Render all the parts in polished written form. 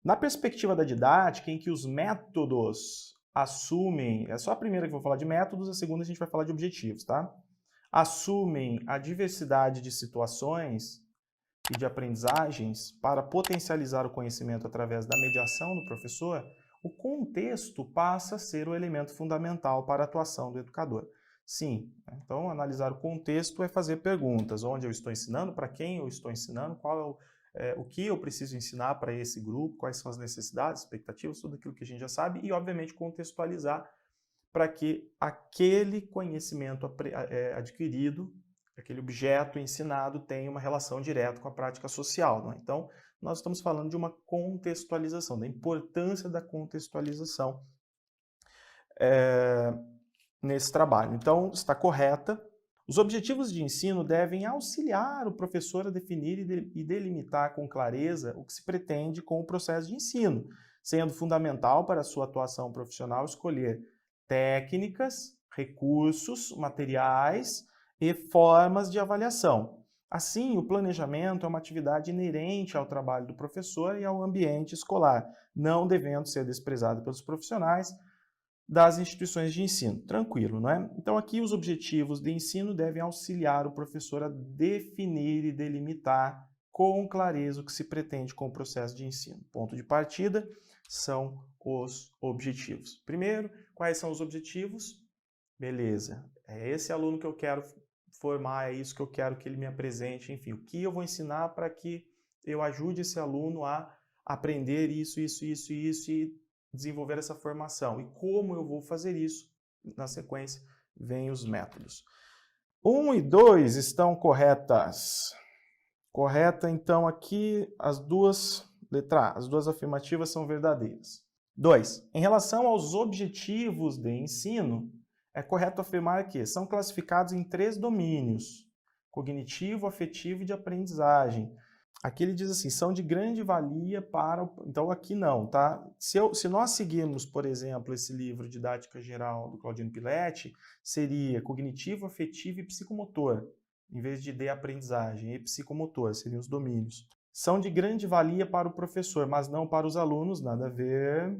Na perspectiva da didática, em que os métodos assumem, é só a primeira que eu vou falar de métodos, a segunda a gente vai falar de objetivos, tá? Assumem a diversidade de situações e de aprendizagens para potencializar o conhecimento através da mediação do professor, o contexto passa a ser o elemento fundamental para a atuação do educador. Sim, então analisar o contexto é fazer perguntas, onde eu estou ensinando, para quem eu estou ensinando, qual é o que eu preciso ensinar para esse grupo, quais são as necessidades, expectativas, tudo aquilo que a gente já sabe, e obviamente contextualizar para que aquele conhecimento adquirido, aquele objeto ensinado tenha uma relação direta com a prática social. Não é? Então, nós estamos falando de uma contextualização, da importância da contextualização nesse trabalho. Então, está correta. Os objetivos de ensino devem auxiliar o professor a definir e delimitar com clareza o que se pretende com o processo de ensino, sendo fundamental para a sua atuação profissional escolher técnicas, recursos, materiais e formas de avaliação. Assim, o planejamento é uma atividade inerente ao trabalho do professor e ao ambiente escolar, não devendo ser desprezado pelos profissionais das instituições de ensino. Tranquilo, não é? Então, aqui os objetivos de ensino devem auxiliar o professor a definir e delimitar com clareza o que se pretende com o processo de ensino. Ponto de partida são os objetivos. Primeiro, quais são os objetivos? Beleza, é esse aluno que eu quero formar, é isso que eu quero que ele me apresente, enfim, o que eu vou ensinar para que eu ajude esse aluno a aprender isso e desenvolver essa formação. E como eu vou fazer isso? Na sequência, vem os métodos. 1 e 2 estão corretas. Correta, então, aqui as duas, letra A, as duas afirmativas são verdadeiras. 2. Em relação aos objetivos de ensino, é correto afirmar que são classificados em 3 domínios: cognitivo, afetivo e de aprendizagem. Aqui ele diz assim, são de grande valia para... Então aqui não, tá? Se nós seguirmos, por exemplo, esse livro Didática Geral do Claudino Piletti, seria cognitivo, afetivo e psicomotor, em vez de aprendizagem, e psicomotor, seriam os domínios. São de grande valia para o professor, mas não para os alunos, nada a ver.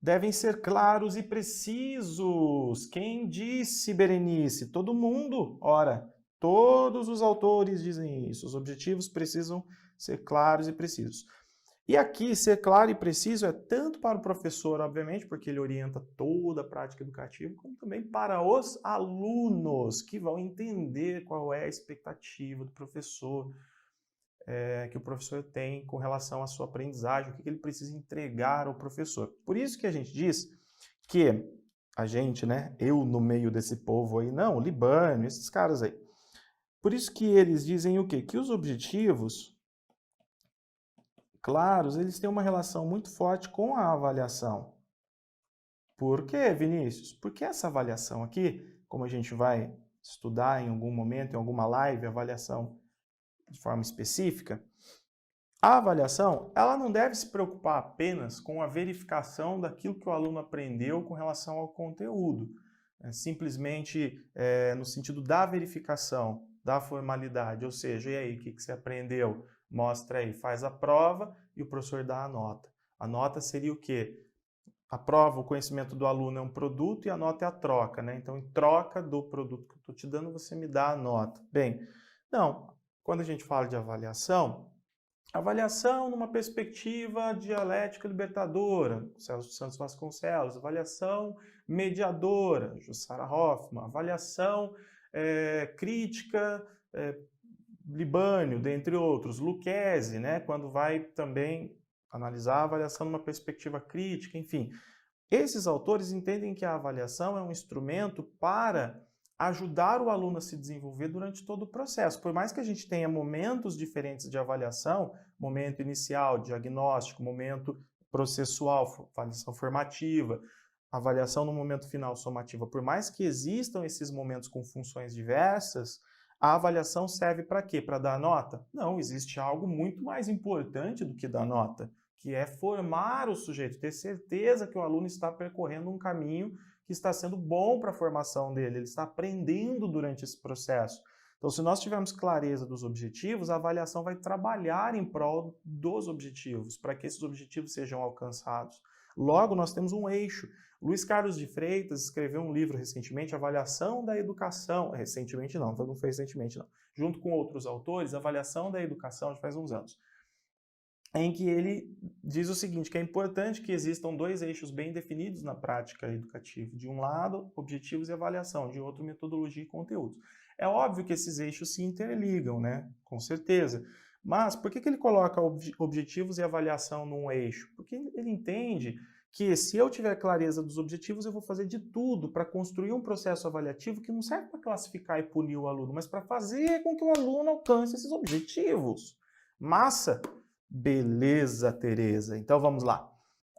Devem ser claros e precisos. Quem disse, Berenice? Todo mundo. Ora, todos os autores dizem isso. Os objetivos precisam ser claros e precisos. E aqui, ser claro e preciso é tanto para o professor, obviamente, porque ele orienta toda a prática educativa, como também para os alunos, que vão entender qual é a expectativa do professor, que o professor tem com relação à sua aprendizagem, o que ele precisa entregar ao professor. Por isso que a gente diz que a gente, né, eu no meio desse povo aí, não, o Libânio, esses caras aí. Por isso que eles dizem o quê? Que os objetivos claros, eles têm uma relação muito forte com a avaliação. Por quê, Vinícius? Porque essa avaliação aqui, como a gente vai estudar em algum momento, em alguma live, avaliação de forma específica, a avaliação, ela não deve se preocupar apenas com a verificação daquilo que o aluno aprendeu com relação ao conteúdo. Simplesmente no sentido da verificação, da formalidade, ou seja, e aí, o que você aprendeu? Mostra aí, faz a prova e o professor dá a nota. A nota seria o quê? A prova, o conhecimento do aluno é um produto e a nota é a troca, né? Então, em troca do produto que eu estou te dando, você me dá a nota. Bem, não, quando a gente fala de avaliação numa perspectiva dialética libertadora, Celso Santos Vasconcelos, avaliação mediadora, Jussara Hoffmann, avaliação crítica, Libânio, dentre outros, Lucchesi, né, quando vai também analisar a avaliação numa perspectiva crítica, enfim. Esses autores entendem que a avaliação é um instrumento para ajudar o aluno a se desenvolver durante todo o processo. Por mais que a gente tenha momentos diferentes de avaliação, momento inicial, diagnóstico, momento processual, avaliação formativa, avaliação no momento final, somativa, por mais que existam esses momentos com funções diversas, a avaliação serve para quê? Para dar nota? Não, existe algo muito mais importante do que dar nota, que é formar o sujeito, ter certeza que o aluno está percorrendo um caminho que está sendo bom para a formação dele, ele está aprendendo durante esse processo. Então, se nós tivermos clareza dos objetivos, a avaliação vai trabalhar em prol dos objetivos, para que esses objetivos sejam alcançados. Logo, nós temos um eixo. Luiz Carlos de Freitas escreveu um livro recentemente, Avaliação da Educação. Recentemente não foi recentemente não. Junto com outros autores, Avaliação da Educação, já faz uns anos, em que ele diz o seguinte, que é importante que existam dois eixos bem definidos na prática educativa. De um lado, objetivos e avaliação, de outro, metodologia e conteúdos. É óbvio que esses eixos se interligam, né? Com certeza. Mas por que ele coloca objetivos e avaliação num eixo? Porque ele entende que se eu tiver clareza dos objetivos, eu vou fazer de tudo para construir um processo avaliativo que não serve para classificar e punir o aluno, mas para fazer com que o aluno alcance esses objetivos. Massa? Beleza, Tereza. Então vamos lá.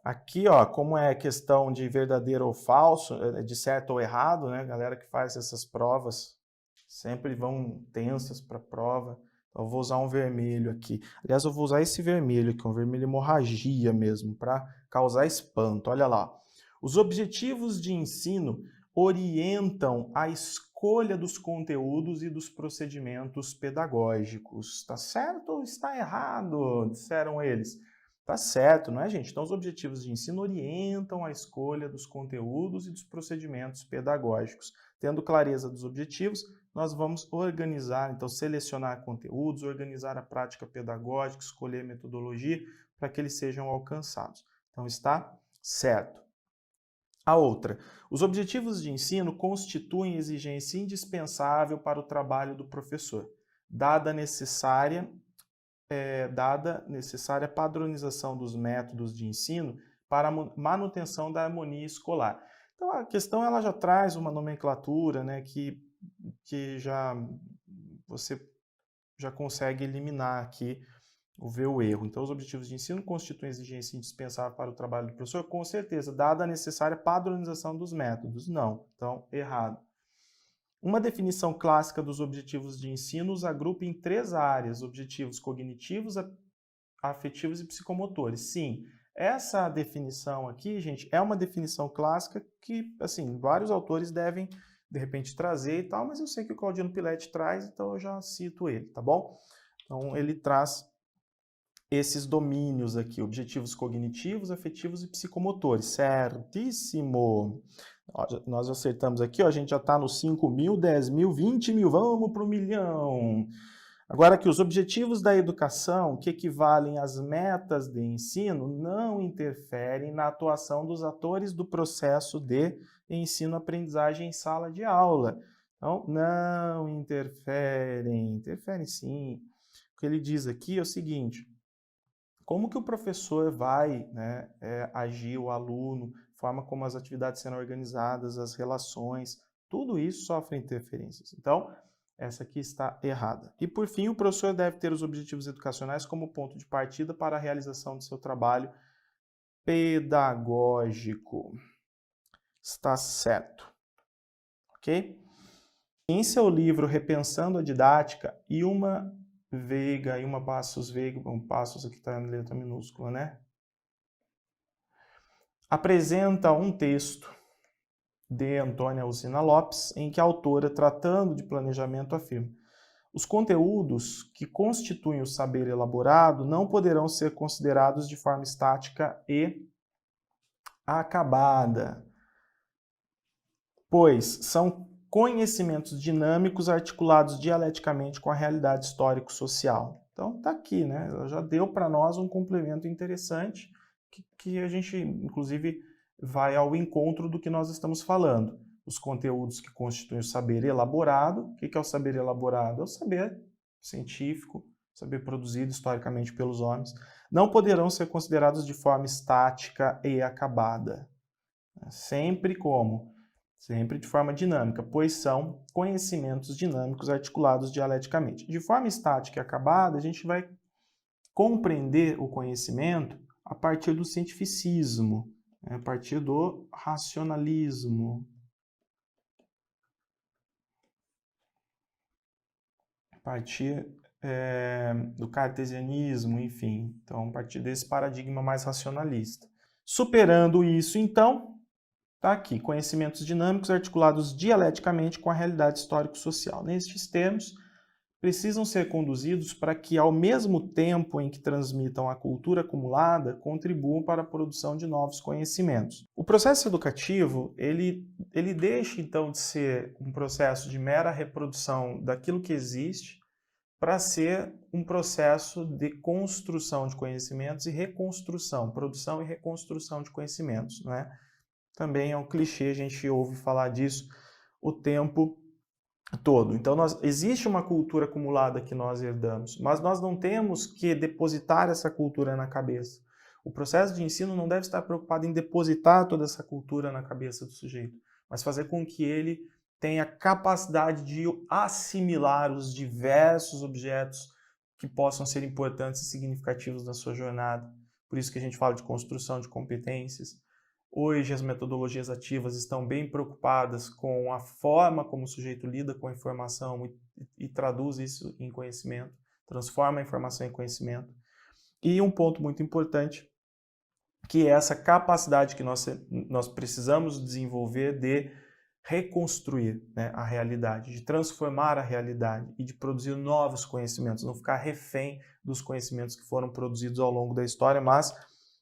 Aqui, ó, como é questão de verdadeiro ou falso, de certo ou errado, né? Galera que faz essas provas sempre vão tensas para a prova. Então eu vou usar um vermelho aqui. Aliás, eu vou usar esse vermelho aqui, um vermelho hemorragia mesmo, para causar espanto. Olha lá. Os objetivos de ensino orientam a escolha dos conteúdos e dos procedimentos pedagógicos. Está certo ou está errado? Disseram eles. Tá certo, não é, gente? Então, os objetivos de ensino orientam a escolha dos conteúdos e dos procedimentos pedagógicos. Tendo clareza dos objetivos, nós vamos organizar, então, selecionar conteúdos, organizar a prática pedagógica, escolher metodologia para que eles sejam alcançados. Então, está certo. A outra, os objetivos de ensino constituem exigência indispensável para o trabalho do professor, dada a necessária padronização dos métodos de ensino para a manutenção da harmonia escolar. Então, a questão ela já traz uma nomenclatura, né, que você já consegue eliminar aqui ver o erro. Então, os objetivos de ensino constituem exigência indispensável para o trabalho do professor? Com certeza, dada a necessária padronização dos métodos. Não. Então, errado. Uma definição clássica dos objetivos de ensino os agrupa em 3 áreas: objetivos cognitivos, afetivos e psicomotores. Sim, essa definição aqui, gente, é uma definição clássica que, assim, vários autores devem, de repente, trazer e tal, mas eu sei que o Claudino Piletti traz, então eu já cito ele, tá bom? Então, ele traz esses domínios aqui, objetivos cognitivos, afetivos e psicomotores. Certíssimo! Ó, nós acertamos aqui, ó, a gente já está nos 5 mil, 10 mil, 20 mil, vamos para o 1 milhão. Agora aqui, os objetivos da educação, que equivalem às metas de ensino, não interferem na atuação dos atores do processo de ensino-aprendizagem em sala de aula. Então, não interferem, interferem sim. O que ele diz aqui é o seguinte: como que o professor vai, né, agir, o aluno, forma como as atividades serão organizadas, as relações, tudo isso sofre interferências. Então, essa aqui está errada. E, por fim, o professor deve ter os objetivos educacionais como ponto de partida para a realização do seu trabalho pedagógico. Está certo. Ok? Em seu livro Repensando a Didática, Ilma Veiga, Ilma Passos Veiga, Passos aqui está em letra minúscula, né? Apresenta um texto de Antônia Alzina Lopes, em que a autora, tratando de planejamento, afirma: os conteúdos que constituem o saber elaborado não poderão ser considerados de forma estática e acabada, pois são conhecimentos dinâmicos articulados dialeticamente com a realidade histórico-social. Então, tá aqui, né? Ela já deu para nós um complemento interessante que a gente, inclusive, vai ao encontro do que nós estamos falando. Os conteúdos que constituem o saber elaborado. O que é o saber elaborado? É o saber científico, saber produzido historicamente pelos homens. Não poderão ser considerados de forma estática e acabada. Sempre como? Sempre de forma dinâmica, pois são conhecimentos dinâmicos articulados dialeticamente. De forma estática e acabada, a gente vai compreender o conhecimento a partir do cientificismo, a partir do racionalismo, a partir do cartesianismo, enfim. Então, a partir desse paradigma mais racionalista. Superando isso, então, está aqui, conhecimentos dinâmicos articulados dialeticamente com a realidade histórico-social. Nestes termos, precisam ser conduzidos para que, ao mesmo tempo em que transmitam a cultura acumulada, contribuam para a produção de novos conhecimentos. O processo educativo, ele deixa então de ser um processo de mera reprodução daquilo que existe para ser um processo de construção de conhecimentos e reconstrução, produção e reconstrução de conhecimentos, né? Também é um clichê, a gente ouve falar disso o tempo todo. Então, existe uma cultura acumulada que nós herdamos, mas nós não temos que depositar essa cultura na cabeça. O processo de ensino não deve estar preocupado em depositar toda essa cultura na cabeça do sujeito, mas fazer com que ele tenha capacidade de assimilar os diversos objetos que possam ser importantes e significativos na sua jornada. Por isso que a gente fala de construção de competências. Hoje as metodologias ativas estão bem preocupadas com a forma como o sujeito lida com a informação e traduz isso em conhecimento, transforma a informação em conhecimento. E um ponto muito importante, que é essa capacidade que nós precisamos desenvolver de reconstruir, né, a realidade, de transformar a realidade e de produzir novos conhecimentos, não ficar refém dos conhecimentos que foram produzidos ao longo da história, mas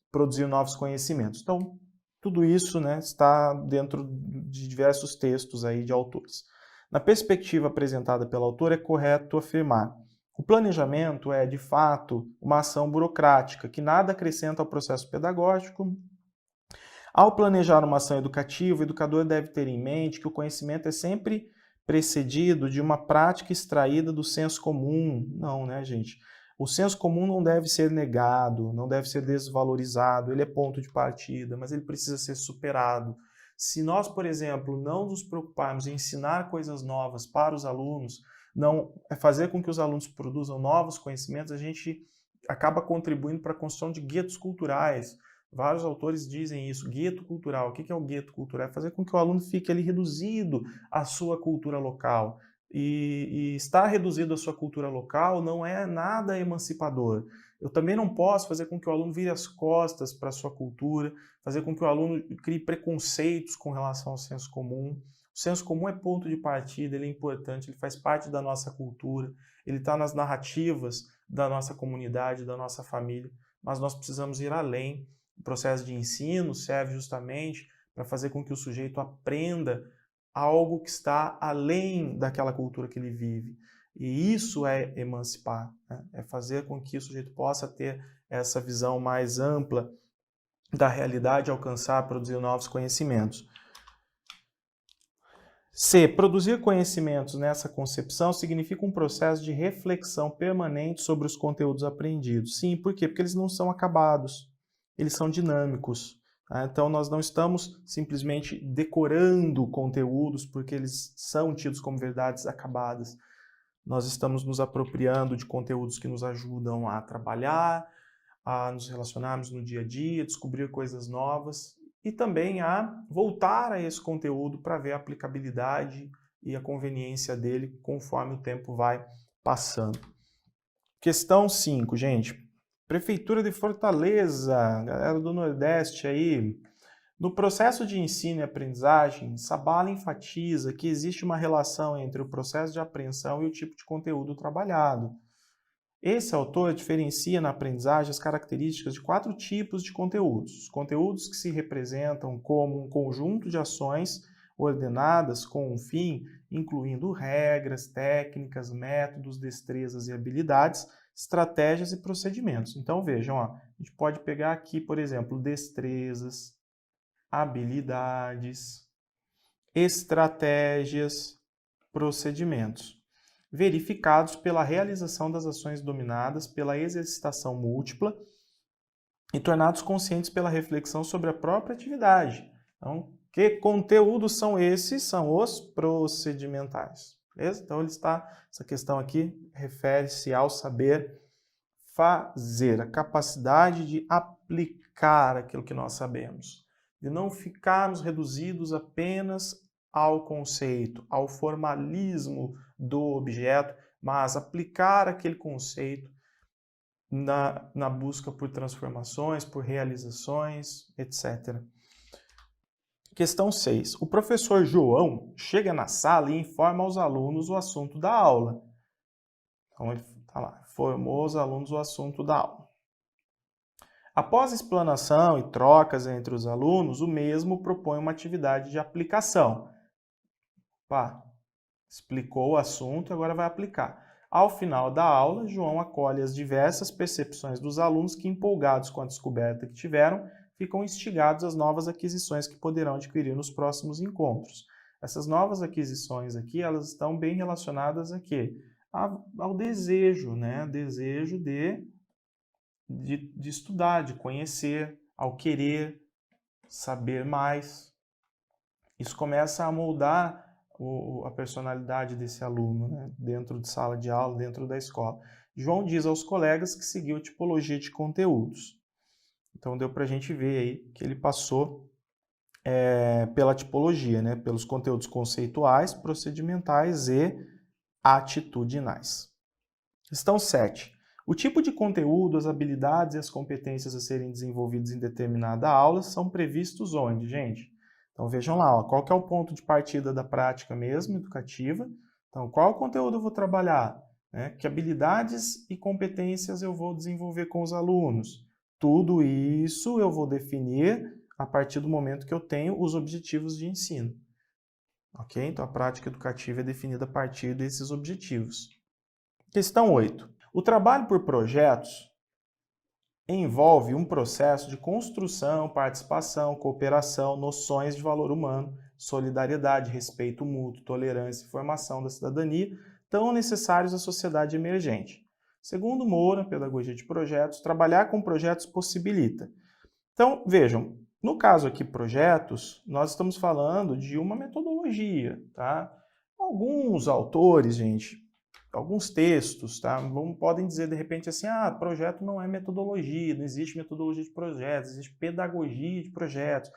produzir novos conhecimentos. Então, tudo isso, né, está dentro de diversos textos aí de autores. Na perspectiva apresentada pela autora, é correto afirmar: o planejamento é, de fato, uma ação burocrática que nada acrescenta ao processo pedagógico. Ao planejar uma ação educativa, o educador deve ter em mente que o conhecimento é sempre precedido de uma prática extraída do senso comum. Não, né, gente? O senso comum não deve ser negado, não deve ser desvalorizado, ele é ponto de partida, mas ele precisa ser superado. Se nós, por exemplo, não nos preocuparmos em ensinar coisas novas para os alunos, não fazer com que os alunos produzam novos conhecimentos, a gente acaba contribuindo para a construção de guetos culturais. Vários autores dizem isso, gueto cultural. O que é o gueto cultural? É fazer com que o aluno fique ali reduzido à sua cultura local. E estar reduzido à sua cultura local não é nada emancipador. Eu também não posso fazer com que o aluno vire as costas para a sua cultura, fazer com que o aluno crie preconceitos com relação ao senso comum. O senso comum é ponto de partida, ele é importante, ele faz parte da nossa cultura, ele está nas narrativas da nossa comunidade, da nossa família, mas nós precisamos ir além. O processo de ensino serve justamente para fazer com que o sujeito aprenda algo que está além daquela cultura que ele vive. E isso é emancipar, né? É fazer com que o sujeito possa ter essa visão mais ampla da realidade, alcançar, produzir novos conhecimentos. C. Produzir conhecimentos nessa concepção significa um processo de reflexão permanente sobre os conteúdos aprendidos. Sim, por quê? Porque eles não são acabados, eles são dinâmicos. Então, nós não estamos simplesmente decorando conteúdos porque eles são tidos como verdades acabadas. Nós estamos nos apropriando de conteúdos que nos ajudam a trabalhar, a nos relacionarmos no dia a dia, descobrir coisas novas e também a voltar a esse conteúdo para ver a aplicabilidade e a conveniência dele conforme o tempo vai passando. Questão 5, gente. Prefeitura de Fortaleza, galera do Nordeste aí. No processo de ensino e aprendizagem, Sabala enfatiza que existe uma relação entre o processo de apreensão e o tipo de conteúdo trabalhado. Esse autor diferencia na aprendizagem as características de 4 tipos de conteúdos. Os conteúdos que se representam como um conjunto de ações ordenadas com um fim, incluindo regras, técnicas, métodos, destrezas e habilidades, estratégias e procedimentos. Então vejam, ó, a gente pode pegar aqui, por exemplo, destrezas, habilidades, estratégias, procedimentos, verificados pela realização das ações dominadas pela exercitação múltipla e tornados conscientes pela reflexão sobre a própria atividade. Então, que conteúdos são esses? São os procedimentais. Beleza? Então, essa questão aqui refere-se ao saber fazer, a capacidade de aplicar aquilo que nós sabemos, de não ficarmos reduzidos apenas ao conceito, ao formalismo do objeto, mas aplicar aquele conceito na busca por transformações, por realizações, etc. Questão 6. O professor João chega na sala e informa aos alunos o assunto da aula. Então, ele está lá, informou os alunos o assunto da aula. Após explanação e trocas entre os alunos, o mesmo propõe uma atividade de aplicação. Pá, explicou o assunto, agora vai aplicar. Ao final da aula, João acolhe as diversas percepções dos alunos que, empolgados com a descoberta que tiveram, ficam instigados às novas aquisições que poderão adquirir nos próximos encontros. Essas novas aquisições aqui, elas estão bem relacionadas a quê? Ao desejo, né? Desejo de estudar, de conhecer, ao querer saber mais. Isso começa a moldar a personalidade desse aluno, né? Dentro de sala de aula, dentro da escola. João diz aos colegas que seguiu tipologia de conteúdos. Então deu para a gente ver aí que ele passou pela tipologia, né? Pelos conteúdos conceituais, procedimentais e atitudinais. Questão 7. O tipo de conteúdo, as habilidades e as competências a serem desenvolvidas em determinada aula são previstos onde, gente? Então vejam lá, ó, qual que é o ponto de partida da prática mesmo, educativa. Então, qual conteúdo eu vou trabalhar? Né? Que habilidades e competências eu vou desenvolver com os alunos? Tudo isso eu vou definir a partir do momento que eu tenho os objetivos de ensino. Ok? Então, a prática educativa é definida a partir desses objetivos. Questão 8. O trabalho por projetos envolve um processo de construção, participação, cooperação, noções de valor humano, solidariedade, respeito mútuo, tolerância e formação da cidadania, tão necessários à sociedade emergente. Segundo Moura, pedagogia de projetos, trabalhar com projetos possibilita. Então, vejam, no caso aqui projetos, nós estamos falando de uma metodologia, tá? Alguns autores, gente, alguns textos, tá? Podem dizer de repente assim, projeto não é metodologia, não existe metodologia de projetos, existe pedagogia de projetos.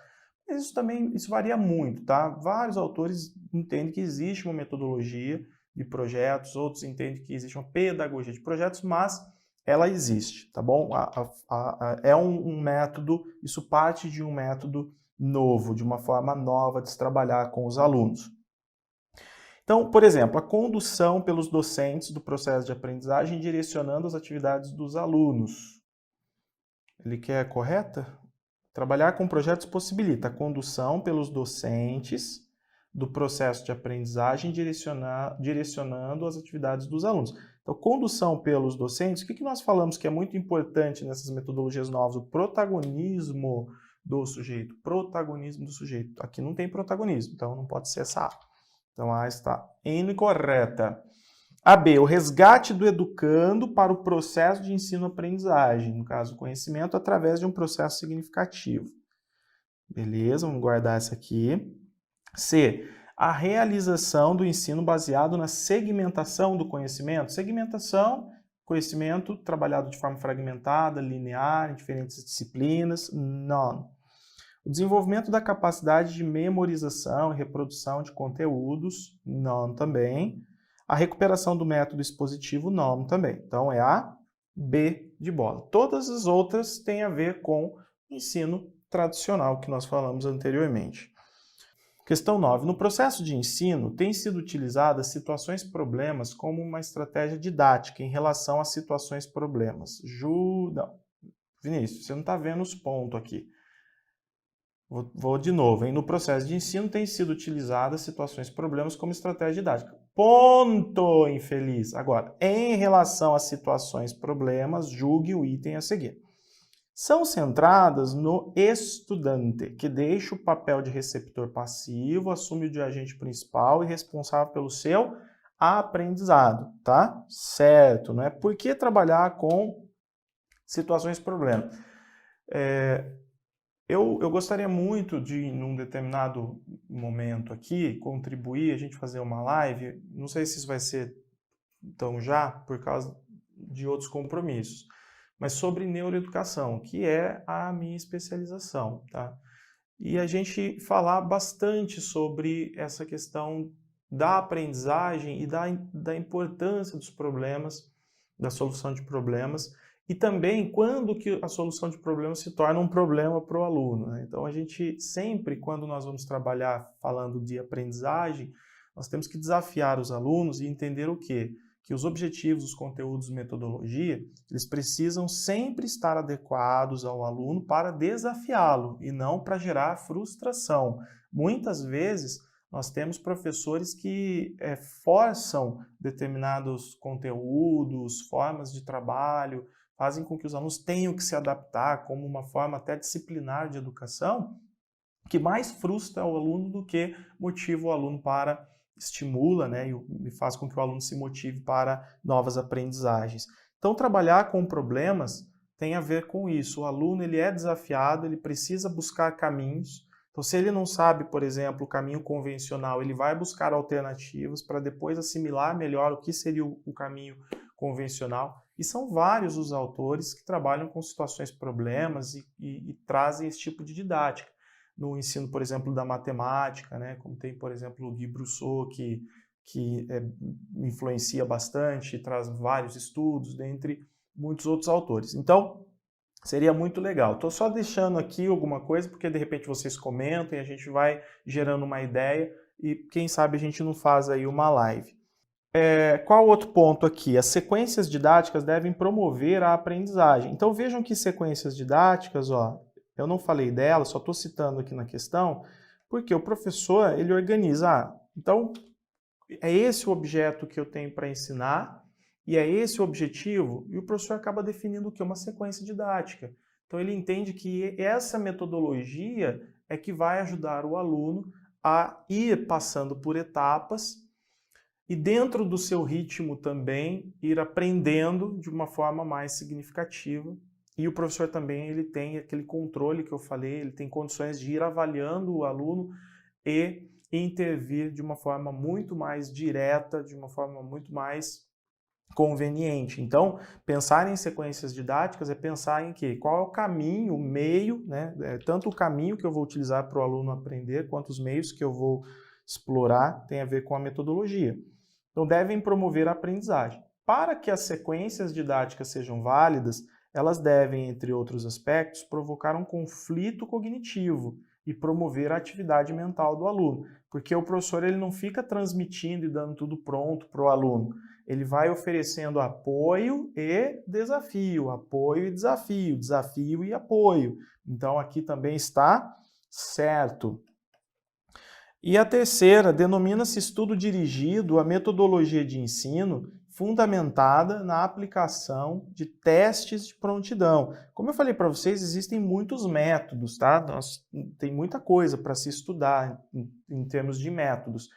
Mas isso varia muito, tá? Vários autores entendem que existe uma metodologia de projetos, outros entendem que existe uma pedagogia de projetos, mas ela existe, tá bom? É um método, isso parte de um método novo, de uma forma nova de se trabalhar com os alunos. Então, por exemplo, a condução pelos docentes do processo de aprendizagem direcionando as atividades dos alunos. Ele quer correta? Trabalhar com projetos possibilita a condução pelos docentes do processo de aprendizagem direcionando as atividades dos alunos. Então, condução pelos docentes, o que nós falamos que é muito importante nessas metodologias novas? O protagonismo do sujeito. Protagonismo do sujeito. Aqui não tem protagonismo, então não pode ser essa A. Então, A está incorreta. A B, o resgate do educando para o processo de ensino-aprendizagem, no caso, o conhecimento através de um processo significativo. Beleza, vamos guardar essa aqui. C, a realização do ensino baseado na segmentação do conhecimento. Segmentação, conhecimento trabalhado de forma fragmentada, linear, em diferentes disciplinas. Não. O desenvolvimento da capacidade de memorização e reprodução de conteúdos, não também. A recuperação do método expositivo, não também. Então, é a B de bola. Todas as outras têm a ver com ensino tradicional, que nós falamos anteriormente. Questão 9. No processo de ensino, têm sido utilizadas situações-problemas como uma estratégia didática em relação às situações-problemas. Não. Vinícius, você não está vendo os pontos aqui. Vou de novo, hein? No processo de ensino tem sido utilizadas situações problemas como estratégia didática. Ponto, infeliz. Agora, em relação às situações problemas, julgue o item a seguir. São centradas no estudante, que deixa o papel de receptor passivo, assume o de agente principal e responsável pelo seu aprendizado, tá? Certo, não é? Por que trabalhar com situações problemas? Eu gostaria muito de, num determinado momento aqui, contribuir, a gente fazer uma live, não sei se isso vai ser tão já, por causa de outros compromissos, mas sobre neuroeducação, que é a minha especialização, tá? E a gente falar bastante sobre essa questão da aprendizagem e da importância dos problemas, da solução de problemas, e também quando que a solução de problemas se torna um problema para o aluno, né? Então, a gente sempre, quando nós vamos trabalhar falando de aprendizagem, nós temos que desafiar os alunos e entender o quê? que os objetivos, os conteúdos e metodologia, eles precisam sempre estar adequados ao aluno para desafiá-lo e não para gerar frustração. Muitas vezes, nós temos professores que forçam determinados conteúdos, formas de trabalho, fazem com que os alunos tenham que se adaptar como uma forma até disciplinar de educação, que mais frustra o aluno do que motiva o aluno para, estimula, né, e faz com que o aluno se motive para novas aprendizagens. Então, trabalhar com problemas tem a ver com isso. O aluno ele é desafiado, ele precisa buscar caminhos. Então, se ele não sabe, por exemplo, o caminho convencional, ele vai buscar alternativas para depois assimilar melhor o que seria o caminho convencional. E são vários os autores que trabalham com situações problemas e trazem esse tipo de didática. No ensino, por exemplo, da matemática, né? Como tem, por exemplo, o Guy Brusseau, que influencia bastante, traz vários estudos, dentre muitos outros autores. Então, seria muito legal. Estou só deixando aqui alguma coisa, porque de repente vocês comentam e a gente vai gerando uma ideia e quem sabe a gente não faz aí uma live. Qual outro ponto aqui? As sequências didáticas devem promover a aprendizagem. Então vejam que sequências didáticas, ó, eu não falei delas, só estou citando aqui na questão, porque o professor ele organiza. Então é esse o objeto que eu tenho para ensinar e é esse o objetivo, e o professor acaba definindo o que? Uma sequência didática. Então ele entende que essa metodologia é que vai ajudar o aluno a ir passando por etapas e dentro do seu ritmo também ir aprendendo de uma forma mais significativa. E o professor também ele tem aquele controle que eu falei, ele tem condições de ir avaliando o aluno e intervir de uma forma muito mais direta, de uma forma muito mais conveniente. Então, pensar em sequências didáticas é pensar em quê? Qual é o caminho, o meio, né? Tanto o caminho que eu vou utilizar para o aluno aprender, quanto os meios que eu vou explorar, tem a ver com a metodologia. Então, devem promover a aprendizagem. Para que as sequências didáticas sejam válidas, elas devem, entre outros aspectos, provocar um conflito cognitivo e promover a atividade mental do aluno. Porque o professor ele não fica transmitindo e dando tudo pronto para o aluno. Ele vai oferecendo apoio e desafio, apoio e desafio, desafio e apoio. Então, aqui também está certo. E a terceira, denomina-se estudo dirigido à metodologia de ensino fundamentada na aplicação de testes de prontidão. Como eu falei para vocês, existem muitos métodos, tá? Tem muita coisa para se estudar em termos de métodos.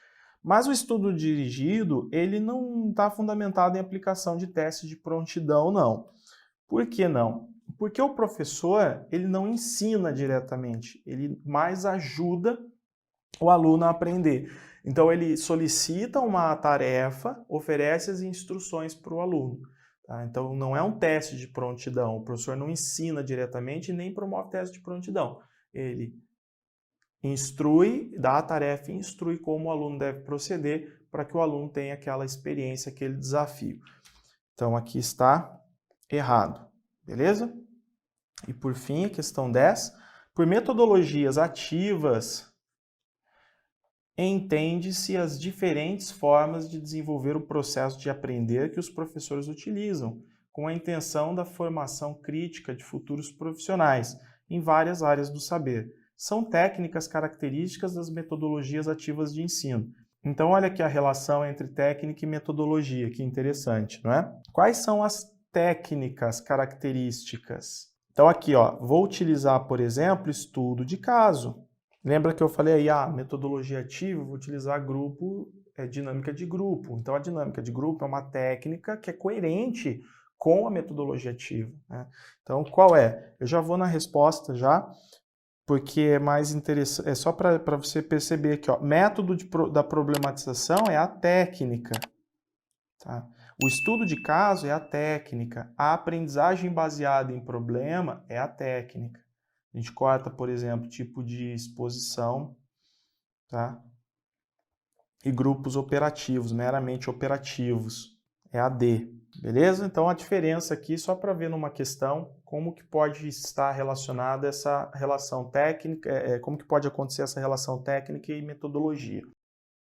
Mas o estudo dirigido, ele não está fundamentado em aplicação de testes de prontidão, não. Por que não? Porque o professor, ele não ensina diretamente, ele mais ajuda o aluno a aprender. Então, ele solicita uma tarefa, oferece as instruções para o aluno. Tá? Então, não é um teste de prontidão. O professor não ensina diretamente e nem promove teste de prontidão. Ele instrui, dá a tarefa e instrui como o aluno deve proceder para que o aluno tenha aquela experiência, aquele desafio. Então, aqui está errado. Beleza? E, por fim, a questão 10. Por metodologias ativas, entende-se as diferentes formas de desenvolver o processo de aprender que os professores utilizam, com a intenção da formação crítica de futuros profissionais em várias áreas do saber. São técnicas características das metodologias ativas de ensino. Então, olha aqui a relação entre técnica e metodologia, que interessante, não é? Quais são as técnicas características? Então, aqui, ó, vou utilizar, por exemplo, estudo de caso. Lembra que eu falei aí, metodologia ativa, vou utilizar dinâmica de grupo. Então, a dinâmica de grupo é uma técnica que é coerente com a metodologia ativa, né? Então, qual é? Eu já vou na resposta já, porque é mais interessante, é só para você perceber aqui, ó, método da problematização é a técnica, tá? O estudo de caso é a técnica, a aprendizagem baseada em problema é a técnica. A gente corta, por exemplo, tipo de exposição, tá? E grupos operativos, meramente operativos, é a D, beleza? Então a diferença aqui, só para ver numa questão, como que pode estar relacionada essa relação técnica, como que pode acontecer essa relação técnica e metodologia.